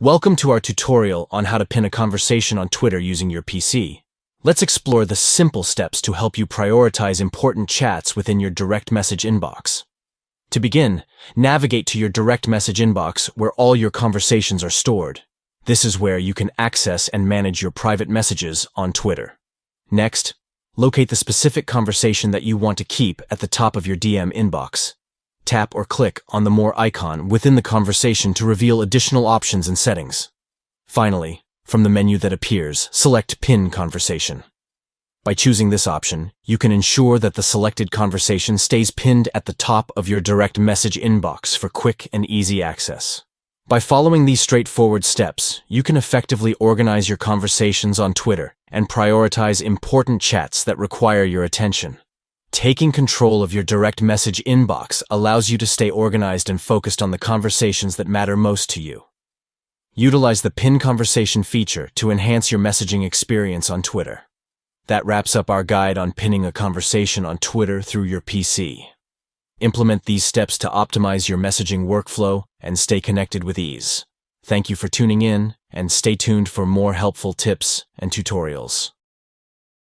Welcome to our tutorial on how to pin a conversation on Twitter using your PC. Let's explore the simple steps to help you prioritize important chats within your direct message inbox. To begin, navigate to your direct message inbox where all your conversations are stored. This is where you can access and manage your private messages on Twitter. Next, locate the specific conversation that you want to keep at the top of your DM inbox. Tap or click on the More icon within the conversation to reveal additional options and settings. Finally, from the menu that appears, select Pin Conversation. By choosing this option, you can ensure that the selected conversation stays pinned at the top of your direct message inbox for quick and easy access. By following these straightforward steps, you can effectively organize your conversations on Twitter and prioritize important chats that require your attention. Taking control of your direct message inbox allows you to stay organized and focused on the conversations that matter most to you. Utilize the Pin Conversation feature to enhance your messaging experience on Twitter. That wraps up our guide on pinning a conversation on Twitter through your PC. Implement these steps to optimize your messaging workflow and stay connected with ease. Thank you for tuning in, and stay tuned for more helpful tips and tutorials.